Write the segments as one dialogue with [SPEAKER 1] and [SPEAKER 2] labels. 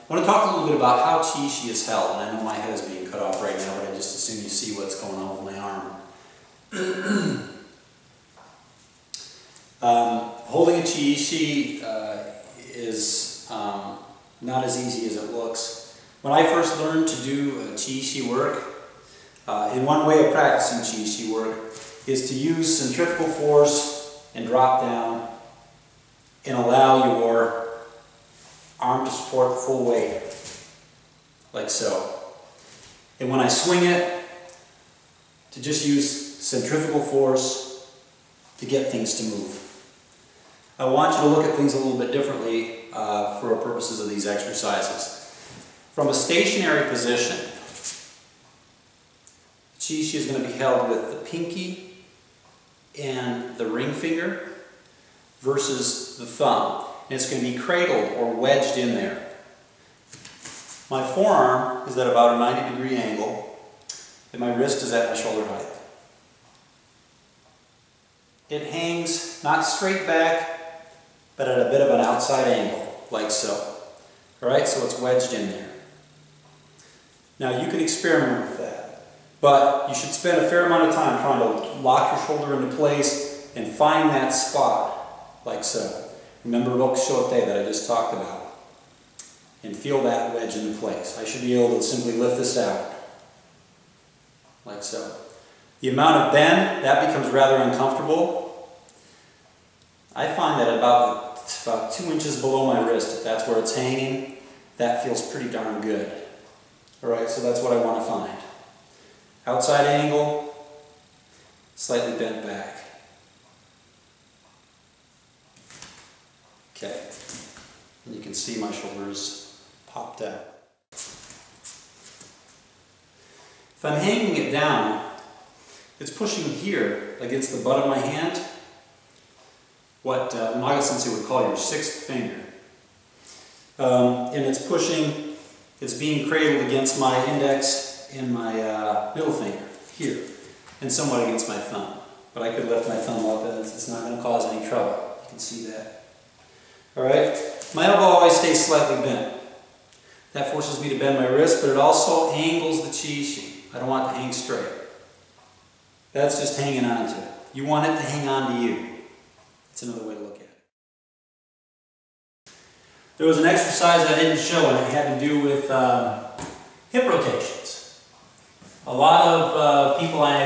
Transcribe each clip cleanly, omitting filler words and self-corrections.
[SPEAKER 1] I want to talk a little bit about how Chi-Ishi is held, and I know my head is being cut off right now, but I just assume you see what's going on with my arm. Holding a Chi-Ishi is not as easy as it looks. When I first learned to do Chi-Ishi work, in one way of practicing Chi-Ishi work is to use centrifugal force and drop down and allow your arm to support the full weight, like so. And when I swing it, to just use centrifugal force to get things to move. I want you to look at things a little bit differently for purposes of these exercises. From a stationary position, Chi-Ishi is going to be held with the pinky and the ring finger versus the thumb. And it's going to be cradled or wedged in there. My forearm is at about a 90-degree angle, and my wrist is at my shoulder height. It hangs not straight back, but at a bit of an outside angle, like so. Alright, so it's wedged in there. Now you can experiment with that, but you should spend a fair amount of time trying to lock your shoulder into place and find that spot, like so. Remember Rokushote that I just talked about, and feel that wedge into place. I should be able to simply lift this out, like so. The amount of bend, that becomes rather uncomfortable. I find that about 2 inches below my wrist, if that's where it's hanging, that feels pretty darn good. Alright, so that's what I want to find. Outside angle, slightly bent back. Okay, and you can see my shoulders popped out. If I'm hanging it down, it's pushing here against the butt of my hand, what Onaga Sensei would call your 6th finger. And it's pushing, it's being cradled against my index and my middle finger here, and somewhat against my thumb. But I could lift my thumb up and it's not going to cause any trouble. You can see that. Alright, my elbow always stays slightly bent. That forces me to bend my wrist, but it also angles the Chi-Ishi. I don't want it to hang straight. That's just hanging on to it. You want it to hang on to you. That's another way to look at it. There was an exercise I didn't show, and it had to do with hip rotations. A lot of people I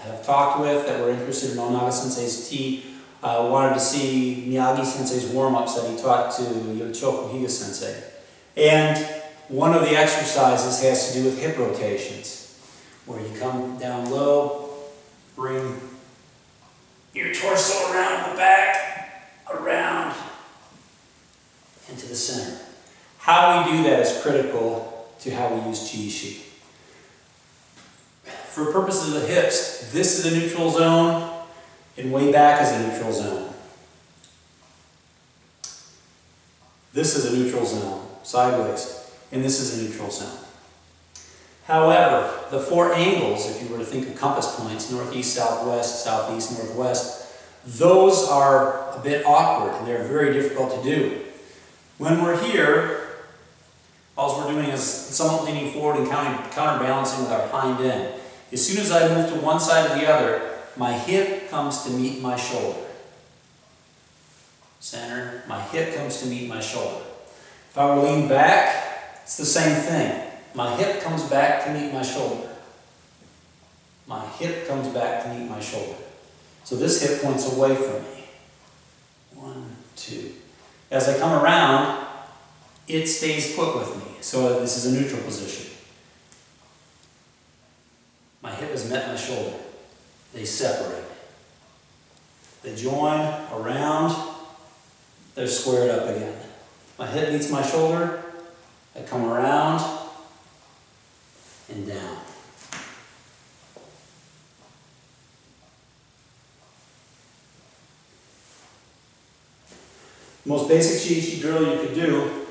[SPEAKER 1] have talked with that were interested in Onaga Sensei's tea wanted to see Miyagi Sensei's warm-ups that he taught to Yochoku Higa Sensei. And one of the exercises has to do with hip rotations, where you come down low, bring your torso around the back, around, into the center. How we do that is critical to how we use Chi-Ishi. For purposes of the hips, this is a neutral zone, and way back is a neutral zone. This is a neutral zone, sideways, and this is a neutral zone. However, the 4 angles, if you were to think of compass points, northeast, southwest, southeast, northwest, those are a bit awkward and they're very difficult to do. When we're here, all we're doing is somewhat leaning forward and counterbalancing with our hind end. As soon as I move to one side or the other, my hip comes to meet my shoulder. Center, my hip comes to meet my shoulder. If I were to lean back, it's the same thing. My hip comes back to meet my shoulder. My hip comes back to meet my shoulder. So this hip points away from me. 1, 2. As I come around, it stays put with me. So this is a neutral position. My hip has met my shoulder. They separate. They join around. They're squared up again. My hip meets my shoulder. I come around and down. The most basic Chi-Ishi drill you could do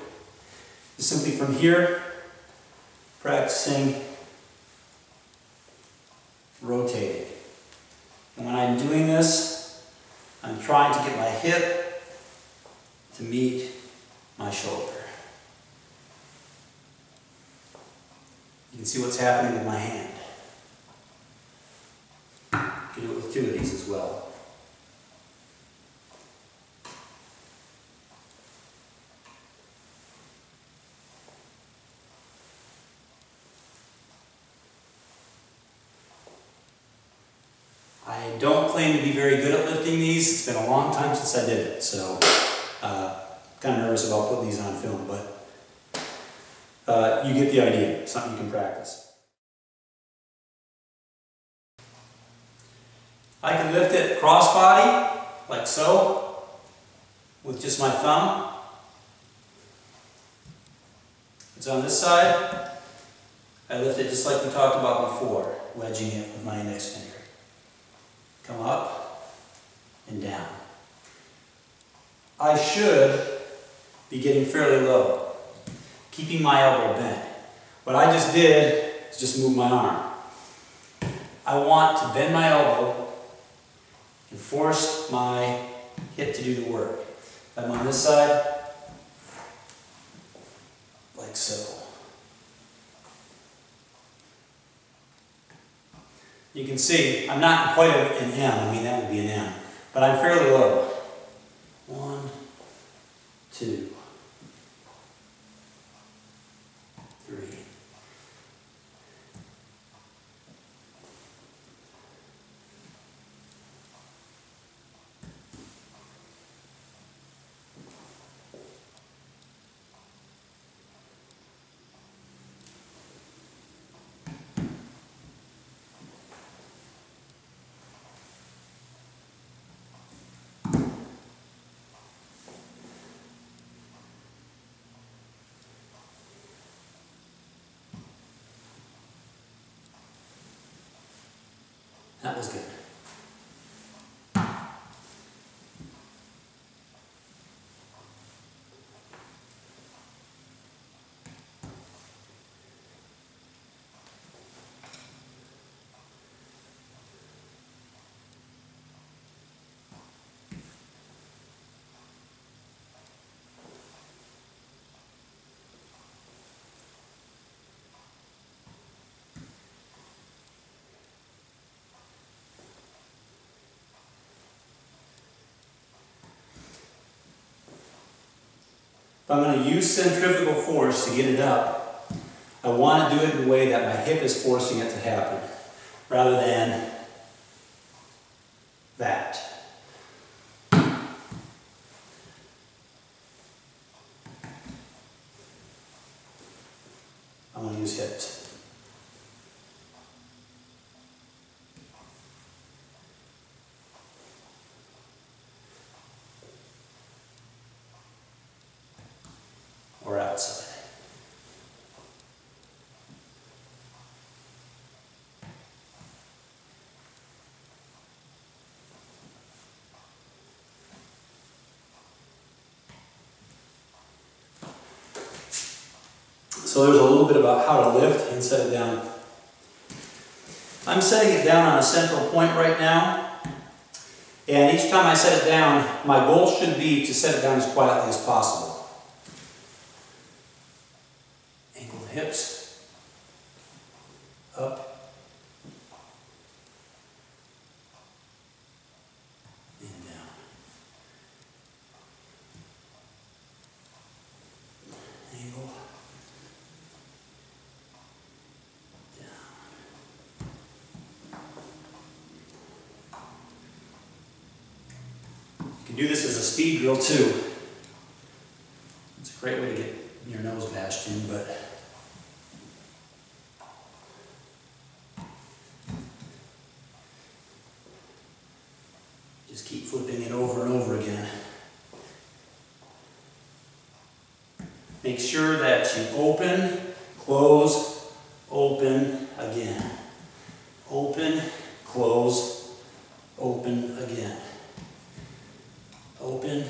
[SPEAKER 1] is simply from here, practicing rotating. And when I'm doing this, I'm trying to get my hip to meet my shoulder. can see what's happening with my hand. You can do it with two of these as well. I don't claim to be very good at lifting these. It's been a long time since I did it, so kind of nervous about putting these on film, but you get the idea. Something you can practice. I can lift it crossbody, like so, with just my thumb. If it's on this side, I lift it just like we talked about before, wedging it with my index finger. Come up and down. I should be getting fairly low, keeping my elbow bent. What I just did is just move my arm. I want to bend my elbow and force my hip to do the work. If I'm on this side, like so. You can see I'm not quite an M, I mean that would be an M, but I'm fairly low. 1, 2, 3. That was good. If I'm going to use centrifugal force to get it up, I want to do it in a way that my hip is forcing it to happen, rather than that. I want to use hips. Or outside. So there's a little bit about how to lift and set it down. I'm setting it down on a central point right now, and each time I set it down, my goal should be to set it down as quietly as possible. Angle the hips, up, and down. Angle, down. You can do this as a speed drill too. It's a great way to get your nose bashed in, but just keep flipping it over and over again. Make sure that you open, close, open again. Open, close, open again. Open,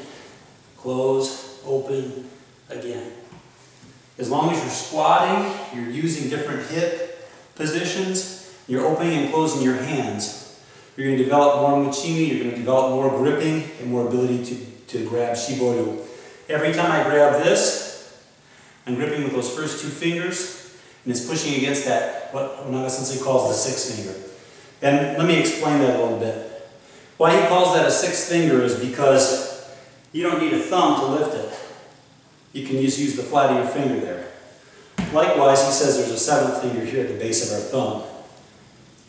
[SPEAKER 1] close, open again. As long as you're squatting, you're using different hip positions, you're opening and closing your hands. You're going to develop more mochimi, you're going to develop more gripping and more ability to grab shiboru. Every time I grab this, I'm gripping with those first two fingers. And it's pushing against that, what Onaga Sensei calls the sixth finger. And let me explain that a little bit. Why he calls that a sixth finger is because you don't need a thumb to lift it. You can just use the flat of your finger there. Likewise, he says there's a seventh finger here at the base of our thumb.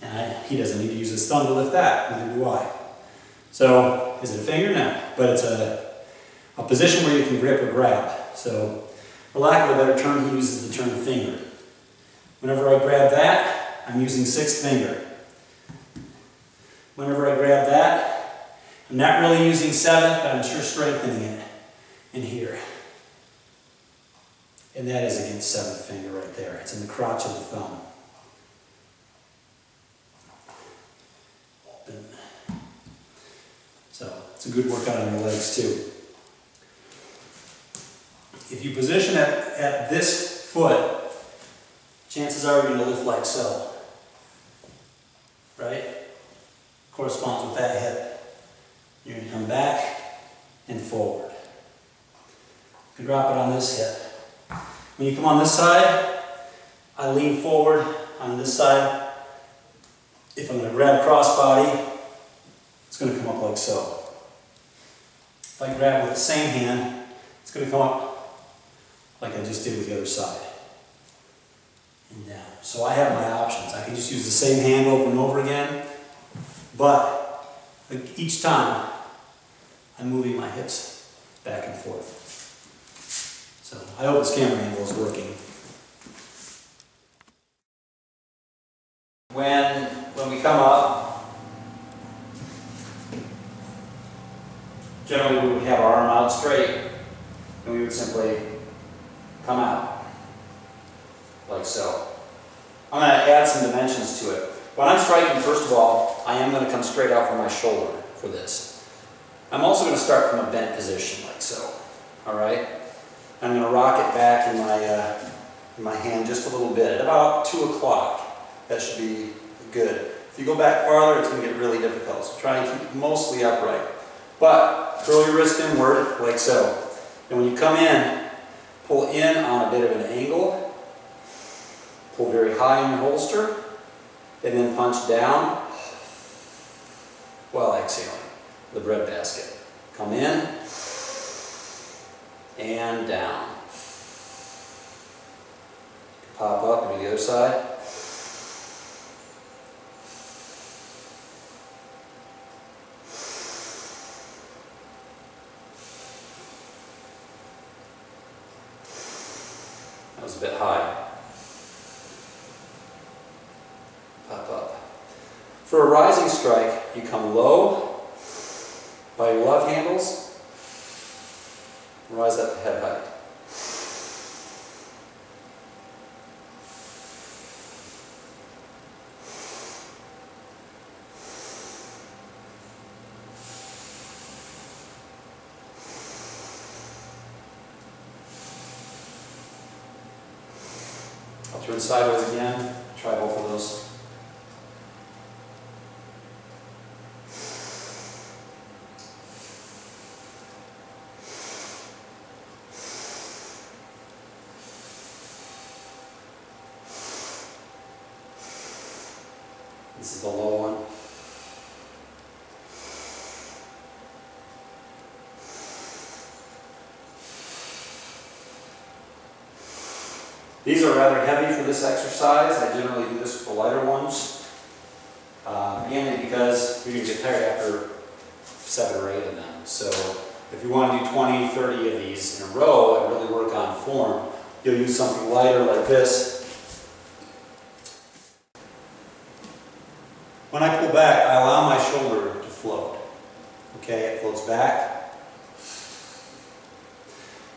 [SPEAKER 1] And he doesn't need to use his thumb to lift that, neither do I. So, is it a finger? No. But it's a position where you can grip or grab. So, for lack of a better term, he uses the term finger. Whenever I grab that, I'm using sixth finger. Whenever I grab that, I'm not really using seventh, but I'm sure strengthening it in here. And that is against seventh finger right there. It's in the crotch of the thumb. Open. So, it's a good workout on your legs too. If you position it at this foot, chances are you're going to lift like so. Right? Corresponds with that hip. You're going to come back and forward. You can drop it on this hip. When you come on this side, I lean forward on this side. If I'm going to grab crossbody, it's going to come up like so. If I grab with the same hand, it's going to come up like I just did with the other side. And down. So I have my options. I can just use the same hand over and over again, but each time I'm moving my hips back and forth. So I hope this camera angle is working. When we come up, generally we would have our arm out straight, and we would simply come out, like so. I'm going to add some dimensions to it. When I'm striking, first of all, I am going to come straight out from my shoulder for this. I'm also going to start from a bent position, like so. Alright? I'm going to rock it back in my hand just a little bit, at about 2 o'clock. That should be good. If you go back farther, it's going to get really difficult. So try and keep it mostly upright. But curl your wrist inward, like so. And when you come in, pull in on a bit of an angle. Pull very high in your holster. And then punch down while exhaling the bread basket. Come in and down. Pop up and do the other side. That was a bit high. Pop up. For a rising strike, you come low by your love handles, rise up to head height. I'll turn sideways again, try both of those. This is the low one. These are rather heavy for this exercise. I generally do this with the lighter ones, mainly because you're going to get tired after 7 or 8 of them. So if you want to do 20, 30 of these in a row and really work on form, you'll use something lighter like this. When I pull back, I allow my shoulder to float. Okay, it floats back.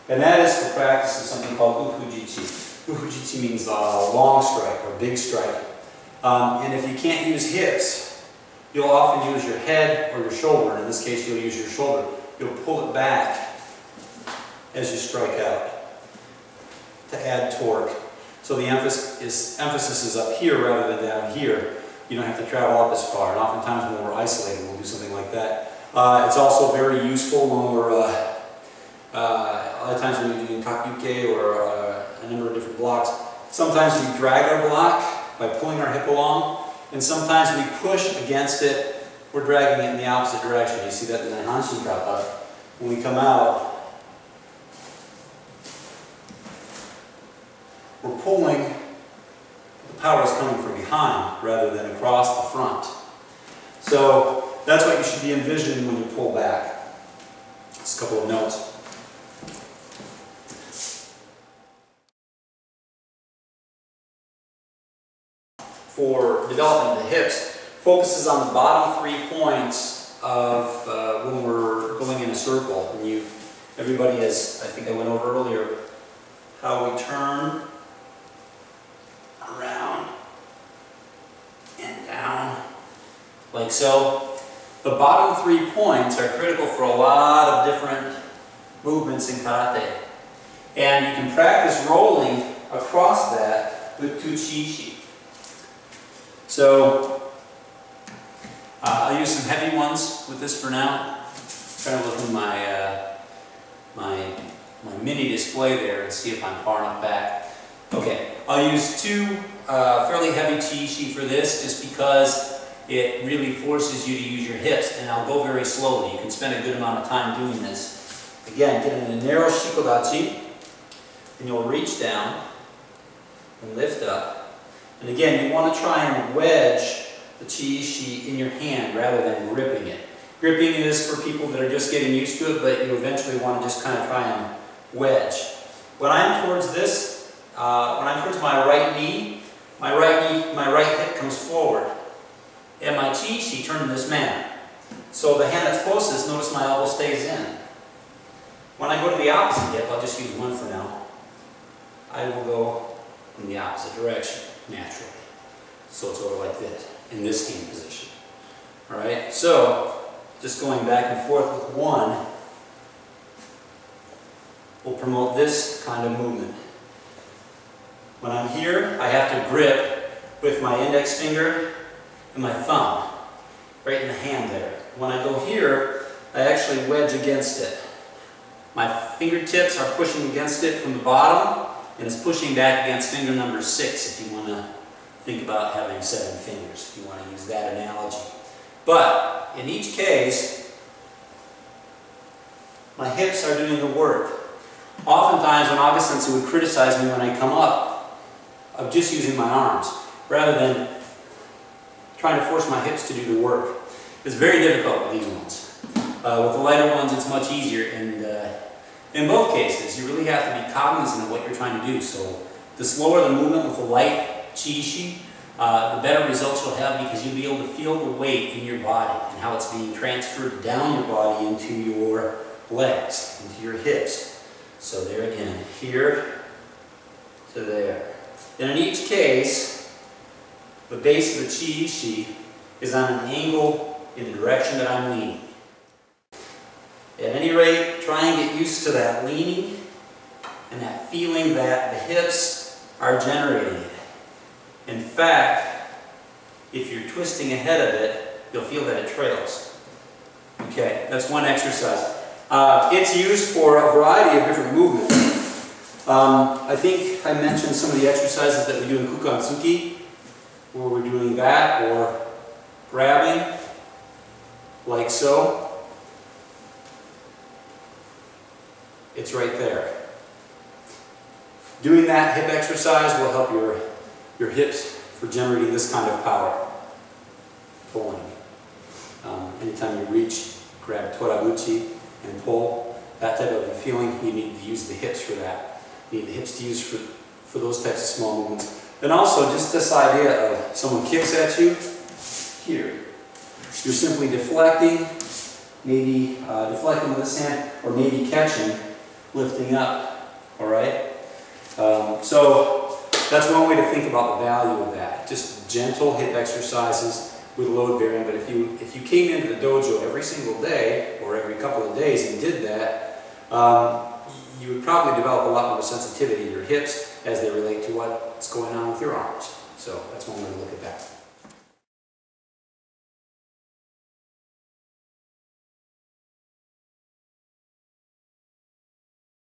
[SPEAKER 1] And that is for practice of something called ufujichi. Ufujichi means long strike or big strike. And if you can't use hips, you'll often use your head or your shoulder. In this case, you'll use your shoulder. You'll pull it back as you strike out to add torque. So the emphasis is up here rather than down here. You don't have to travel up as far. And oftentimes when we're isolated, we'll do something like that. It's also very useful when we're, a lot of times when you're doing kakuke or a number of different blocks, Sometimes we drag our block by pulling our hip along, and sometimes we push against it. We're dragging it in the opposite direction. You see that in the Hanshin kata. When we come out, we're pulling, the power is coming from behind rather than across the front. So that's what you should be envisioning when you pull back. Just a couple of notes. For developing the hips, focuses on the bottom 3 points of when we're going in a circle. And everybody has, I think I went over earlier, how we turn around and down, like so. The bottom 3 points are critical for a lot of different movements in karate. And you can practice rolling across that with 2 Ishi. So, I'll use some heavy ones with this for now. I'm trying to look in my mini display there and see if I'm far enough back. Okay, I'll use 2 fairly heavy Ishi for this just because it really forces you to use your hips, and I'll go very slowly. You can spend a good amount of time doing this. Again, get in a narrow shikodachi, and you'll reach down and lift up. And again, you want to try and wedge the Ishi in your hand rather than gripping it. Gripping is for people that are just getting used to it, but you eventually want to just kind of try and wedge. When I'm towards this, when I'm towards my right knee, my right hip comes forward. And my Ishi turn in this manner. So the hand that's closest, notice my elbow stays in. When I go to the opposite hip, I'll just use one for now, I will go in the opposite direction, naturally. So it's over like this, in this hand position. Alright, so just going back and forth with one will promote this kind of movement. When I'm here, I have to grip with my index finger and my thumb, right in the hand there. When I go here, I actually wedge against it. My fingertips are pushing against it from the bottom, and it's pushing back against finger number 6 if you want to think about having 7 fingers, if you want to use that analogy. But in each case, my hips are doing the work. Oftentimes, Onaga Sensei would criticize me when I come up of just using my arms, rather than trying to force my hips to do the work. It's very difficult with these ones. With the lighter ones, it's much easier, and in both cases, you really have to be cognizant of what you're trying to do. So the slower the movement with the light Ishi, the better results you'll have, because you'll be able to feel the weight in your body and how it's being transferred down your body into your legs, into your hips. So there again, here to there. And in each case, the base of the Ishi is on an angle in the direction that I'm leaning. At any rate, try and get used to that leaning and that feeling that the hips are generating it. In fact, if you're twisting ahead of it, you'll feel that it trails. Okay, that's one exercise. It's used for a variety of different movements. I think I mentioned some of the exercises that we do in Kukan-tsuki, where we're doing that, or grabbing, like so. It's right there. Doing that hip exercise will help your hips for generating this kind of power. Pulling. Anytime you reach, grab toraguchi and pull, that type of a feeling, you need to use the hips for that. You need the hips to use for those types of small movements. And also just this idea of someone kicks at you, here. You're simply deflecting, maybe deflecting with this hand, or maybe catching, lifting up, all right? So that's one way to think about the value of that. Just gentle hip exercises with load bearing. But if you came into the dojo every single day or every couple of days and did that, you would probably develop a lot more sensitivity in your hips as they relate to what's going on with your arms. So that's one way to look at that.